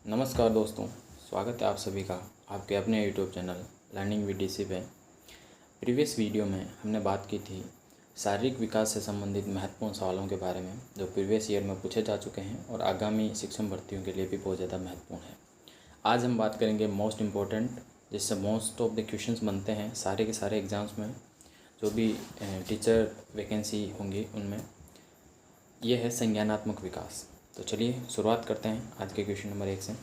नमस्कार दोस्तों, स्वागत है आप सभी का आपके अपने YouTube channel learning with DC पे। प्रीवियस वीडियो में हमने बात की थी शारीरिक विकास से संबंधित महत्वपूर्ण सवालों के बारे में जो प्रीवियस ईयर में पूछे जा चुके हैं और आगामी शिक्षण भर्तियों के लिए भी बहुत ज़्यादा महत्वपूर्ण है। आज हम बात करेंगे मोस्ट इम्पोर्टेंट, जिससे मोस्ट ऑफ द क्वेश्चंस बनते हैं सारे के सारे एग्ज़ाम्स में, जो भी टीचर वैकेंसी होंगी उनमें। यह है संज्ञानात्मक विकास। तो चलिए शुरुआत करते हैं आज के क्वेश्चन नंबर 1 से।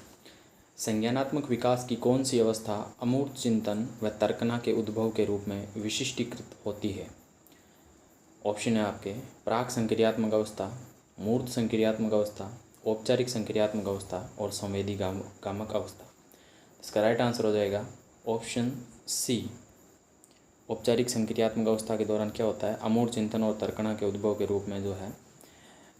संज्ञानात्मक विकास की कौन सी अवस्था अमूर्त चिंतन व तर्कना के उद्भव के रूप में विशिष्टीकृत होती है? ऑप्शन है आपके प्राक संक्रियात्मक अवस्था, मूर्त संक्रियात्मक अवस्था, औपचारिक संक्रियात्मक अवस्था और संवेदी गामक अवस्था। इसका राइट आंसर हो जाएगा ऑप्शन सी। औपचारिक संक्रियात्मक अवस्था के दौरान क्या होता है? अमूर्त चिंतन और तर्कना के उद्भव के रूप में जो है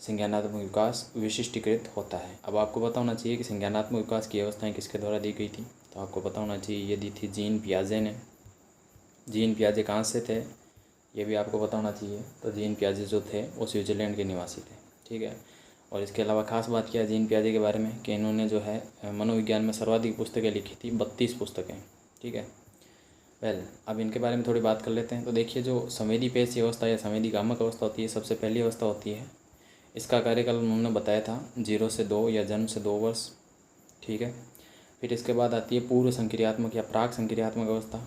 संज्ञानात्मक विकास विशिष्टीकृत होता है। अब आपको पता होना चाहिए कि संज्ञानात्मक विकास की अवस्थाएं किसके द्वारा दी गई थी। तो आपको पता होना चाहिए ये दी थी जीन पियाजे ने। जीन पियाजे कहाँ से थे ये भी आपको पता होना चाहिए। तो जीन पियाजे जो थे वो स्विट्ज़रलैंड के निवासी थे, ठीक है। और इसके अलावा खास बात किया जीन पियाजे के बारे में कि इन्होंने जो है मनोविज्ञान में सर्वाधिक पुस्तकें लिखी थी, 32 पुस्तकें, ठीक है। अब इनके बारे में थोड़ी बात कर लेते हैं। तो देखिए, जो संवेदी पेशी अवस्था या संवेदी गामक अवस्था होती है, सबसे पहली अवस्था होती है। इसका कार्यकाल उन्होंने बताया था 0 से 2 या जन्म से 2 वर्ष, ठीक है। फिर इसके बाद आती है पूर्व संक्रियात्मक या प्राक संक्रियात्मक अवस्था।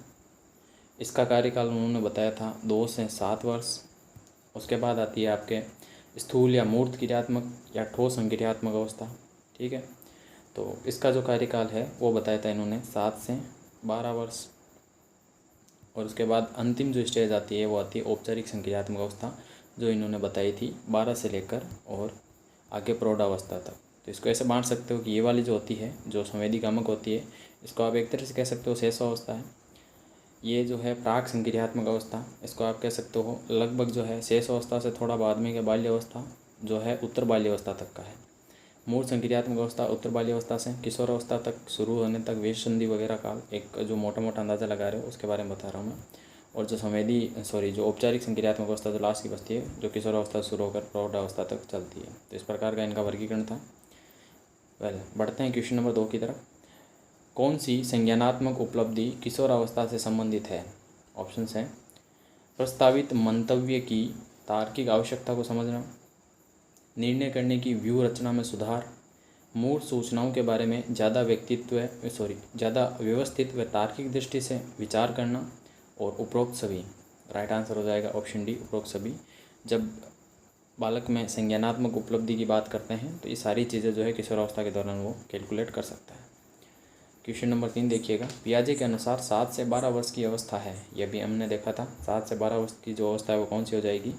इसका कार्यकाल उन्होंने बताया था 2 से 7 वर्ष। उसके बाद आती है आपके स्थूल या मूर्त क्रियात्मक या ठोस संक्रियात्मक अवस्था, ठीक है। तो इसका जो कार्यकाल है वो बताया था इन्होंने 7 से 12 वर्ष। और उसके बाद अंतिम जो स्टेज आती है वो आती है औपचारिक संक्रियात्मक अवस्था, जो इन्होंने बताई थी 12 से लेकर और आगे प्रौढ़ावस्था तक। तो इसको ऐसे बांट सकते हो कि ये वाली जो होती है, जो संवेदी गामक होती है, इसको आप एक तरह से कह सकते हो शेषावस्था है। ये जो है प्राक संक्रियात्मक अवस्था, इसको आप कह सकते हो लगभग जो है शेषावस्था से थोड़ा बाद में, के बाल्यावस्था जो है उत्तर बाल्यावस्था तक का है। मूर्त संक्रियात्मक अवस्था उत्तर बाल्यावस्था से किशोरावस्था तक शुरू होने तक वेश संधि वगैरह काल, एक जो मोटा मोटा अंदाज़ा लगा रहे हो उसके बारे में बता रहा हूँ मैं। और जो औपचारिक संक्रियात्मक अवस्था जो लास्ट की बचती है, जो किशोरावस्था से शुरू होकर प्रौढ़ावस्था तक चलती है। तो इस प्रकार का इनका वर्गीकरण था। बढ़ते हैं क्वेश्चन नंबर 2 की तरफ। कौन सी संज्ञानात्मक उपलब्धि किशोरावस्था से संबंधित है? ऑप्शन है प्रस्तावित मंतव्य की तार्किक आवश्यकता को समझना, निर्णय करने की व्यूह रचना में सुधार, मूर्त सूचनाओं के बारे में ज़्यादा व्यवस्थित व तार्किक दृष्टि से विचार करना, और उपरोक्त सभी। राइट आंसर हो जाएगा ऑप्शन डी, उपरोक्त सभी। जब बालक में संज्ञानात्मक उपलब्धि की बात करते हैं तो ये सारी चीज़ें जो है किशोरावस्था के दौरान वो कैलकुलेट कर सकता है। क्वेश्चन नंबर 3 देखिएगा। पियाजे के अनुसार 7 से 12 वर्ष की अवस्था है, यह भी हमने देखा था। 7 से 12 वर्ष की जो अवस्था है वो कौन सी हो जाएगी?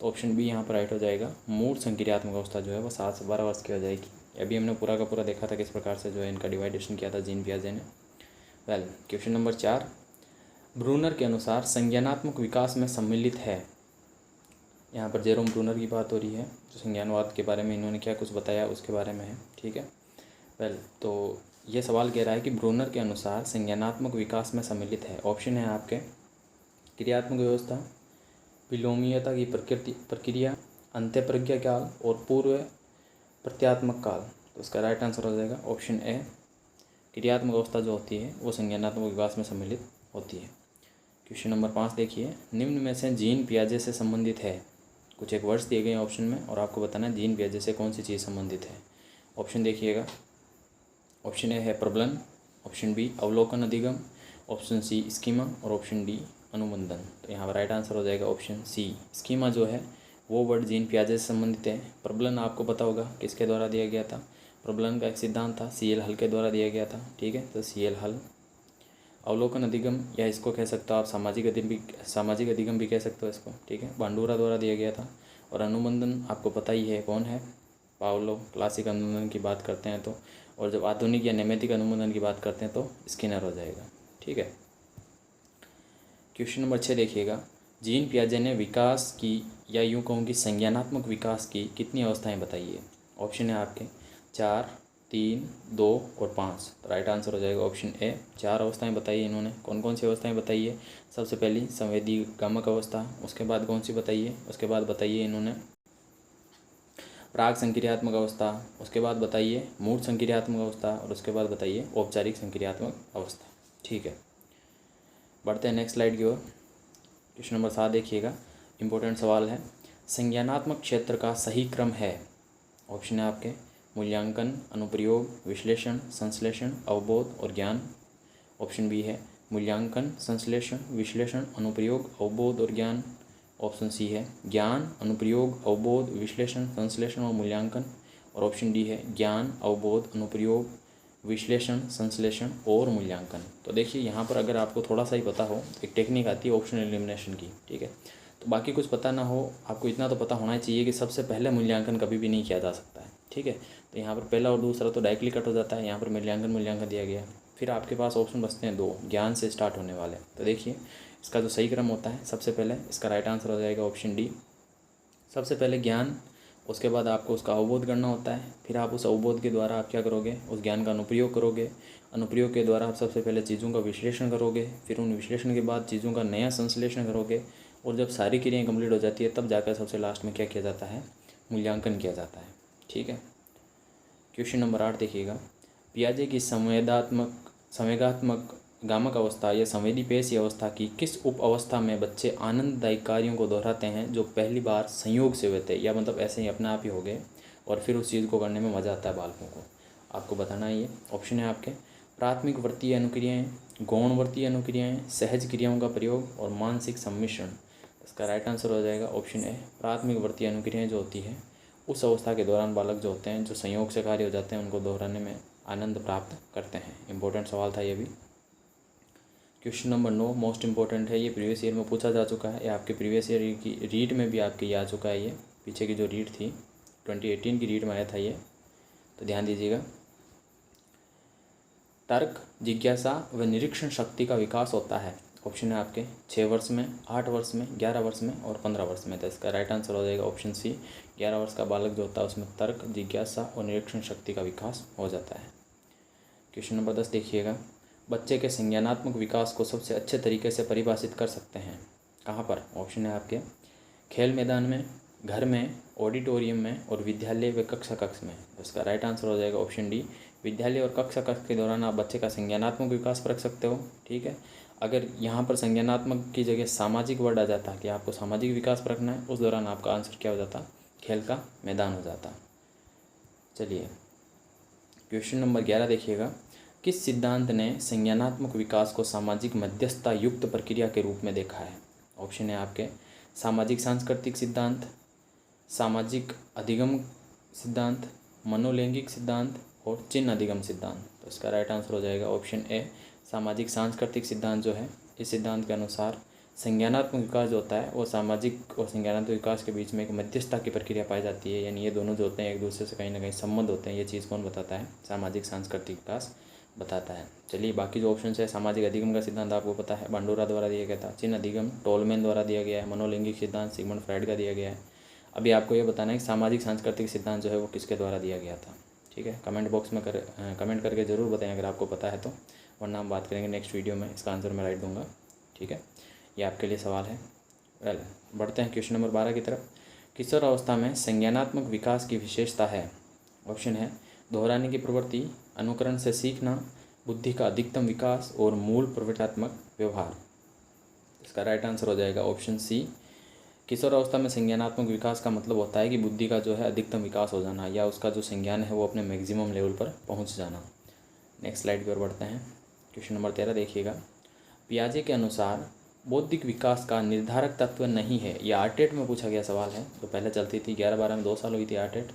तो ऑप्शन बी यहाँ पर राइट हो जाएगा। मूर्त संक्रियात्मक अवस्था जो है वो 7 से 12 वर्ष की हो जाएगी। यह भी हमने पूरा का पूरा देखा था किस प्रकार से जो है इनका डिवाइडेशन किया था जीन पियाजे ने। क्वेश्चन नंबर 4, ब्रूनर के अनुसार संज्ञानात्मक विकास में सम्मिलित है। यहाँ पर जेरोम ब्रूनर की बात हो रही है, जो संज्ञानवाद के बारे में इन्होंने क्या कुछ बताया उसके बारे में है, ठीक है। तो ये सवाल कह रहा है कि ब्रूनर के अनुसार संज्ञानात्मक विकास में सम्मिलित है। ऑप्शन है आपके क्रियात्मक व्यवस्था, विलोमीयता की प्रक्रिया, अंत्य प्रज्ञा काल और पूर्व प्रत्यात्मक काल। तो इसका राइट आंसर हो जाएगा ऑप्शन ए। क्रियात्मक अवस्था जो होती है वो संज्ञानात्मक विकास में सम्मिलित होती है। क्वेश्चन नंबर 5 देखिए। निम्न में से जीन पियाजे से संबंधित है। कुछ एक वर्ड्स दिए गए हैं ऑप्शन में और आपको बताना है जीन पियाजे से कौन सी चीज़ संबंधित है। ऑप्शन देखिएगा। ऑप्शन ए है प्रबलन, ऑप्शन बी अवलोकन अधिगम, ऑप्शन सी स्कीमा और ऑप्शन डी अनुबंधन। तो यहाँ पर राइट आंसर हो जाएगा ऑप्शन सी। स्कीमा जो है वो वर्ड जीन पियाजे से संबंधित है। प्रबलन आपको पता होगा किसके द्वारा दिया गया था। प्रबलन का एक सिद्धांत था CL हल के द्वारा दिया गया था, ठीक है। तो CL हल। अवलोकन अधिगम, या इसको कह सकते हो आप सामाजिक अधिगम भी कह सकते हो इसको, ठीक है, बांडुरा द्वारा दिया गया था। और अनुबंधन आपको पता ही है कौन है, पावलो। क्लासिक अनुबंधन की बात करते हैं तो, और जब आधुनिक या नैमित्तिक अनुबंधन की बात करते हैं तो स्किनर हो जाएगा, ठीक है। क्वेश्चन नंबर 6 देखिएगा। जीन पियाजे ने विकास की, या यूँ कहूँ कि संज्ञानात्मक विकास की कितनी अवस्थाएँ बताई है? ऑप्शन है आपके 4, 3, 2 और 5। तो राइट आंसर हो जाएगा ऑप्शन ए। 4 अवस्थाएं बताई है इन्होंने। कौन कौन सी अवस्थाएं बताई है? सबसे पहली संवेदी गामक अवस्था, उसके बाद कौन सी बताई है? उसके बाद बताई है इन्होंने प्राक संक्रियात्मक अवस्था, उसके बाद बताइए मूढ़ संक्रियात्मक अवस्था, और उसके बाद बताइए औपचारिक संक्रियात्मक अवस्था। ठीक है, बढ़ते हैं नेक्स्ट स्लाइड की ओर। क्वेश्चन नंबर 7 देखिएगा, इंपॉर्टेंट सवाल है। संज्ञानात्मक क्षेत्र का सही क्रम है। ऑप्शन है आपके मूल्यांकन, अनुप्रयोग, विश्लेषण, संश्लेषण, अवबोध और ज्ञान। ऑप्शन बी है मूल्यांकन, संश्लेषण, विश्लेषण, अनुप्रयोग, अवबोध और ज्ञान। ऑप्शन सी है ज्ञान, अनुप्रयोग, अवबोध, विश्लेषण, संश्लेषण और मूल्यांकन। और ऑप्शन डी है ज्ञान, अवबोध, अनुप्रयोग, विश्लेषण, संश्लेषण और मूल्यांकन। तो देखिए यहाँ पर अगर आपको थोड़ा सा ही पता हो, एक टेक्निक आती है ऑप्शन एलिमिनेशन की। ठीक है, तो बाकी कुछ पता ना हो, आपको इतना तो पता होना चाहिए कि सबसे पहले मूल्यांकन कभी भी नहीं किया जा सकता है। ठीक है, तो यहाँ पर पहला और दूसरा तो डायरेक्टली कट हो जाता है, यहाँ पर मूल्यांकन दिया गया है। फिर आपके पास ऑप्शन बचते हैं 2 ज्ञान से स्टार्ट होने वाले। तो देखिए इसका जो सही क्रम होता है, सबसे पहले इसका राइट आंसर हो जाएगा ऑप्शन डी। सबसे पहले ज्ञान, उसके बाद आपको उसका अवबोध करना होता है। फिर आप उस अवबोध के द्वारा आप क्या करोगे, उस ज्ञान का अनुप्रयोग करोगे। अनुप्रयोग के द्वारा आप सबसे पहले चीज़ों का विश्लेषण करोगे। फिर उन विश्लेषण के बाद चीज़ों का नया संश्लेषण करोगे। और जब सारी क्रियाएँ कंप्लीट हो जाती है तब जाकर सबसे लास्ट में क्या किया जाता है, मूल्यांकन किया जाता है। ठीक है, क्वेश्चन नंबर 8 देखिएगा। पियाजे की संवेगात्मक गामक अवस्था या संवेदी पेशी अवस्था की किस उप अवस्था में बच्चे आनंददायी कार्यों को दोहराते हैं जो पहली बार संयोग से हुए थे, या मतलब ऐसे ही अपने आप ही हो गए और फिर उस चीज़ को करने में मज़ा आता है बालकों को। आपको बताना ही है। ऑप्शन है आपके प्राथमिक वर्तीय अनुक्रियाएँ, गौण वर्तीय अनुक्रियाएँ, सहज क्रियाओं का प्रयोग और मानसिक सम्मिश्रण। इसका राइट आंसर हो जाएगा ऑप्शन ए, प्राथमिक वर्तीय अनुक्रियाएँ जो होती है उस अवस्था के दौरान बालक जो होते हैं, जो संयोग से कार्य हो जाते हैं, उनको दोहराने में आनंद प्राप्त करते हैं। इंपॉर्टेंट सवाल था ये भी। क्वेश्चन नंबर 9 मोस्ट इंपॉर्टेंट है, ये प्रीवियस ईयर में पूछा जा चुका है, ये आपके प्रीवियस ईयर की रीड में भी आपके ये आ चुका है। ये पीछे की जो रीड थी 2018 की रीड में आया था ये, तो ध्यान दीजिएगा। तर्क, जिज्ञासा व निरीक्षण शक्ति का विकास होता है। ऑप्शन है आपके 6 वर्ष में, 8 वर्ष में, 11 वर्ष में और 15 वर्ष में। तो इसका राइट आंसर हो जाएगा ऑप्शन सी, 11 वर्ष का बालक जो होता है उसमें तर्क, जिज्ञासा और निरीक्षण शक्ति का विकास हो जाता है। क्वेश्चन नंबर 10 देखिएगा। बच्चे के संज्ञानात्मक विकास को सबसे अच्छे तरीके से परिभाषित कर सकते हैं कहाँ पर। ऑप्शन है आपके खेल मैदान में, घर में, ऑडिटोरियम में और विद्यालय व कक्षा कक्ष में। तो इसका राइट आंसर हो जाएगा ऑप्शन डी, विद्यालय और कक्षा कक्ष के दौरान आप बच्चे का संज्ञानात्मक विकास परख सकते हो। ठीक है, अगर यहाँ पर संज्ञानात्मक की जगह सामाजिक वर्ड आ जाता कि आपको सामाजिक विकास परखना है, उस दौरान आपका आंसर क्या हो जाता, खेल का मैदान हो जाता। चलिए क्वेश्चन नंबर 11 देखिएगा। किस सिद्धांत ने संज्ञानात्मक विकास को सामाजिक मध्यस्थता युक्त प्रक्रिया के रूप में देखा है। ऑप्शन है आपके सामाजिक सांस्कृतिक सिद्धांत, सामाजिक अधिगम सिद्धांत, मनोलैंगिक सिद्धांत और चिन्ह अधिगम सिद्धांत। तो इसका राइट आंसर हो जाएगा ऑप्शन ए, सामाजिक सांस्कृतिक सिद्धांत जो है, इस सिद्धांत के अनुसार संज्ञानात्मक विकास जो होता है वो सामाजिक और संज्ञानात्मक विकास के बीच में एक मध्यस्थता की प्रक्रिया पाई जाती है, यानी ये दोनों जो होते हैं एक दूसरे से कहीं ना कहीं संबंध होते हैं। ये चीज़ कौन बताता है, सामाजिक सांस्कृतिक विकास बताता है। चलिए बाकी जो ऑप्शन है, सामाजिक अधिगम का सिद्धांत आपको पता है बांडुरा द्वारा दिया गया था, चिन्ह अधिगम टोलमैन द्वारा दिया गया है, मनोलैंगिक सिद्धांत सिगमंड फ्राइड का दिया गया है। अभी आपको ये बताना है कि सामाजिक सांस्कृतिक सिद्धांत जो है वो किसके द्वारा दिया गया था। ठीक है, कमेंट बॉक्स में कमेंट करके ज़रूर बताएं अगर आपको पता है तो, वरना हम बात करेंगे नेक्स्ट वीडियो में, इसका आंसर मैं राइट दूंगा। ठीक है, ये आपके लिए सवाल है। वेल बढ़ते हैं क्वेश्चन नंबर 12 की तरफ। किशोर अवस्था में संज्ञानात्मक विकास की विशेषता है। ऑप्शन है दोहराने की प्रवृत्ति, अनुकरण से सीखना, बुद्धि का अधिकतम विकास और मूल प्रवृत्त्यात्मक व्यवहार। इसका राइट आंसर हो जाएगा ऑप्शन सी, किशोर अवस्था में संज्ञानात्मक विकास का मतलब होता है कि बुद्धि का जो है अधिकतम विकास हो जाना, या उसका जो संज्ञान है वो अपने मैक्सिमम लेवल पर पहुंच जाना। नेक्स्ट स्लाइड की ओर बढ़ते हैं। क्वेश्चन नंबर 13 देखिएगा। पियाजे के अनुसार बौद्धिक विकास का निर्धारक तत्व नहीं है। यह आर्टेट में पूछा गया सवाल है, तो पहले चलती थी 11-12 में 2 साल हुई थी आर्टेट।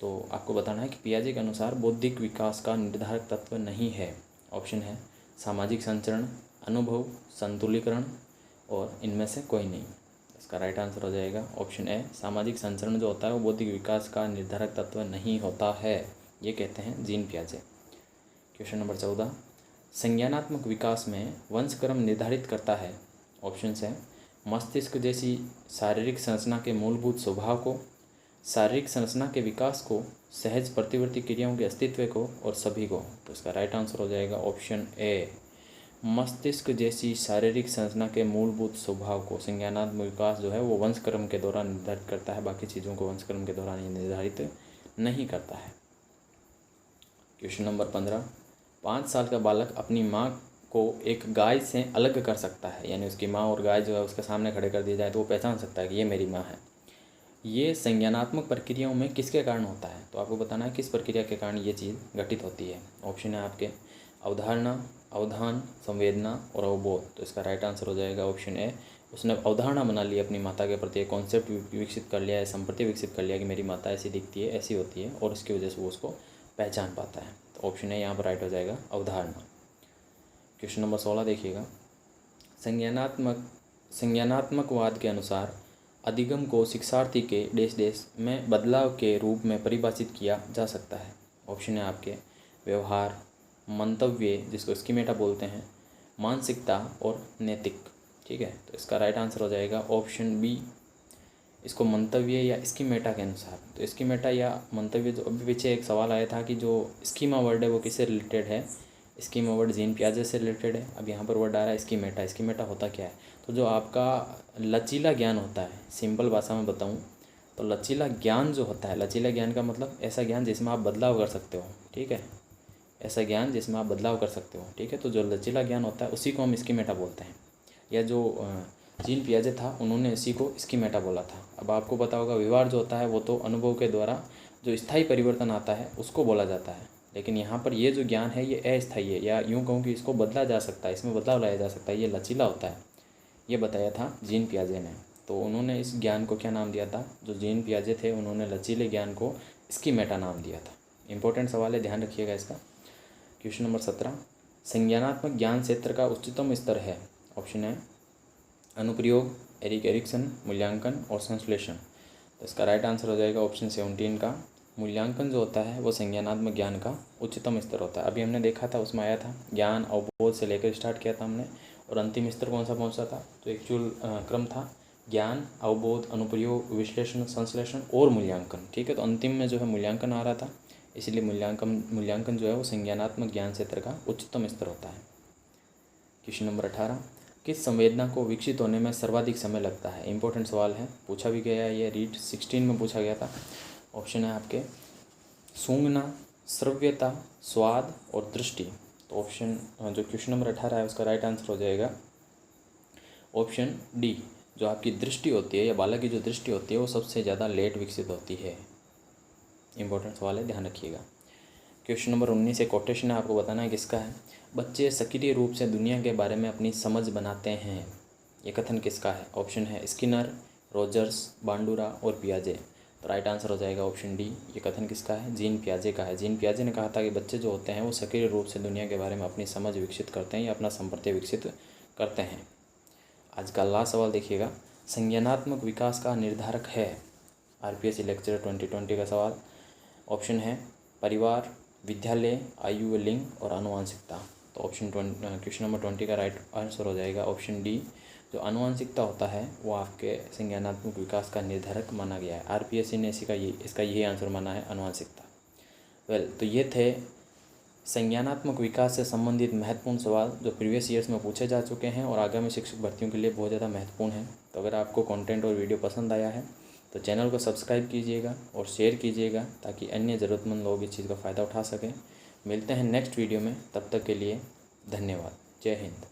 तो आपको बताना है कि पियाजे के अनुसार बौद्धिक विकास का निर्धारक तत्व नहीं है। ऑप्शन है सामाजिक संचरण, अनुभव, संतुलीकरण और इनमें से कोई नहीं। इसका राइट आंसर हो जाएगा ऑप्शन ए, सामाजिक संचरण जो होता है वो बौद्धिक विकास का निर्धारक तत्व नहीं होता है, ये कहते हैं जीन पियाजे। क्वेश्चन नंबर 14, संज्ञानात्मक विकास में वंशक्रम निर्धारित करता है। ऑप्शन है मस्तिष्क जैसी शारीरिक संरचना के मूलभूत स्वभाव को, शारीरिक संरचना के विकास को, सहज प्रतिवर्ती क्रियाओं के अस्तित्व को और सभी को। तो इसका राइट आंसर हो जाएगा ऑप्शन ए, मस्तिष्क जैसी शारीरिक संरचना के मूलभूत स्वभाव को संज्ञानात्मक विकास जो है वो वंशक्रम के दौरान निर्धारित करता है। बाकी चीज़ों को वंशक्रम के दौरान ये निर्धारित नहीं करता है। क्वेश्चन नंबर 15, 5 साल का बालक अपनी माँ को एक गाय से अलग कर सकता है, यानी उसकी माँ और गाय जो है उसके सामने खड़े कर दिया जाए तो वो पहचान सकता है कि ये मेरी माँ है। ये संज्ञानात्मक प्रक्रियाओं में किसके कारण होता है? तो आपको बताना है किस प्रक्रिया के कारण ये चीज़ घटित होती है। ऑप्शन है आपके अवधारणा, अवधान, संवेदना और अवबोध। तो इसका राइट आंसर हो जाएगा ऑप्शन ए। उसने अवधारणा बना ली, अपनी माता के प्रति एक कॉन्सेप्ट विकसित कर लिया है, संप्रति विकसित कर लिया कि मेरी माता ऐसी दिखती है, ऐसी होती है, और इसकी वजह से वो उसको पहचान पाता है। तो ऑप्शन ए यहाँ पर राइट हो जाएगा, अवधारणा। क्वेश्चन नंबर 16 देखिएगा। संज्ञानात्मकवाद के अनुसार अधिगम को शिक्षार्थी के देश में बदलाव के रूप में परिभाषित किया जा सकता है। ऑप्शन है आपके व्यवहार, मंतव्य जिसको स्कीमेटा बोलते हैं, मानसिकता और नैतिक। ठीक है, तो इसका राइट आंसर हो जाएगा ऑप्शन बी, इसको मंतव्य या स्कीमेटा के अनुसार। तो स्कीमेटा या मंतव्य, जो अभी पीछे एक सवाल आया था कि जो स्कीमा वर्ड है वो किससे रिलेटेड है, स्कीमा वर्ड जीन पियाजे से रिलेटेड है। अब यहाँ पर वर्ड आ रहा है स्कीमेटा। स्कीमेटा होता क्या है? तो जो आपका लचीला ज्ञान होता है, सिंपल भाषा में बताऊँ तो लचीला ज्ञान जो होता है, लचीला ज्ञान का मतलब ऐसा ज्ञान जिसमें आप बदलाव कर सकते हो। ठीक है, ऐसा ज्ञान जिसमें आप बदलाव कर सकते हो। ठीक है, तो जो लचीला ज्ञान होता है उसी को हम स्कीमेटा बोलते हैं, या जो जीन पियाजे था उन्होंने इसी को स्कीमेटा बोला था। अब आपको पता होगा व्यवहार जो होता है वो तो अनुभव के द्वारा जो स्थायी परिवर्तन आता है उसको बोला जाता है, लेकिन यहाँ पर ये जो ज्ञान है ये अस्थायी है, या यूँ कहूँ कि इसको बदला जा सकता है, इसमें बदलाव लाया जा सकता है, ये लचीला होता है। ये बताया था जीन पियाजे ने। तो उन्होंने इस ज्ञान को क्या नाम दिया था? जो जीन पियाजे थे उन्होंने लचीले ज्ञान को स्कीमेटा नाम दिया था। इंपॉर्टेंट सवाल है, ध्यान रखिएगा इसका। क्वेश्चन नंबर 17, संज्ञानात्मक ज्ञान क्षेत्र का उच्चतम स्तर है। ऑप्शन है अनुप्रयोग, एरिक्सन, मूल्यांकन और संश्लेषण। तो इसका राइट आंसर हो जाएगा ऑप्शन 17 का मूल्यांकन जो होता है वो संज्ञानात्मक ज्ञान का उच्चतम स्तर होता है। अभी हमने देखा था, उसमें आया था ज्ञान अवबोध से लेकर स्टार्ट किया था हमने, और अंतिम स्तर कौन सा पहुंचा था? तो एक्चुअल क्रम था ज्ञान, अवबोध, अनुप्रयोग, विश्लेषण, संश्लेषण और मूल्यांकन। ठीक है, तो अंतिम में जो है मूल्यांकन आ रहा था, इसलिए मूल्यांकन जो है वो संज्ञानात्मक ज्ञान क्षेत्र का उच्चतम स्तर होता है। क्वेश्चन नंबर 18, किस संवेदना को विकसित होने में सर्वाधिक समय लगता है? इंपॉर्टेंट सवाल है, पूछा भी गया है, ये रीट 16 में पूछा गया था। ऑप्शन है आपके सूंघना, श्रव्यता, स्वाद और दृष्टि। तो ऑप्शन जो क्वेश्चन नंबर 18 है उसका राइट आंसर हो जाएगा ऑप्शन डी। जो आपकी दृष्टि होती है या बालक की जो दृष्टि होती है वो सबसे ज़्यादा लेट विकसित होती है। इंपॉर्टेंट सवाल है, ध्यान रखिएगा। क्वेश्चन नंबर 19 से कोटेशन है, आपको बताना है किसका है। बच्चे सक्रिय रूप से दुनिया के बारे में अपनी समझ बनाते हैं, ये कथन किसका है? ऑप्शन है स्किनर, रोजर्स, बांडुरा और पियाजे। तो राइट आंसर हो जाएगा ऑप्शन डी। ये कथन किसका है? जीन पियाजे का है। जीन पियाजे ने कहा था कि बच्चे जो होते हैं वो सक्रिय रूप से दुनिया के बारे में अपनी समझ विकसित करते हैं या अपना संप्रति विकसित करते हैं। आज का लास्ट सवाल देखिएगा, संज्ञानात्मक विकास का निर्धारक है। RPSC लेक्चर 2020 का सवाल। ऑप्शन है परिवार, विद्यालय, आयु, लिंग और आनुवंशिकता। तो क्वेश्चन नंबर 20 का राइट आंसर हो जाएगा ऑप्शन डी। जो आनुवंशिकता होता है वो आपके संज्ञानात्मक विकास का निर्धारक माना गया है। RPSC ने इसका यही आंसर माना है, आनुवंशिकता। तो ये थे संज्ञानात्मक विकास से संबंधित महत्वपूर्ण सवाल जो प्रीवियस ईयर्स में पूछे जा चुके हैं और आगामी शिक्षक भर्तियों के लिए बहुत ज़्यादा महत्वपूर्ण है। तो अगर आपको कंटेंट और वीडियो पसंद आया है तो चैनल को सब्सक्राइब कीजिएगा और शेयर कीजिएगा ताकि अन्य ज़रूरतमंद लोग इस चीज़ का फ़ायदा उठा सकें। मिलते हैं नेक्स्ट वीडियो में, तब तक के लिए धन्यवाद। जय हिंद।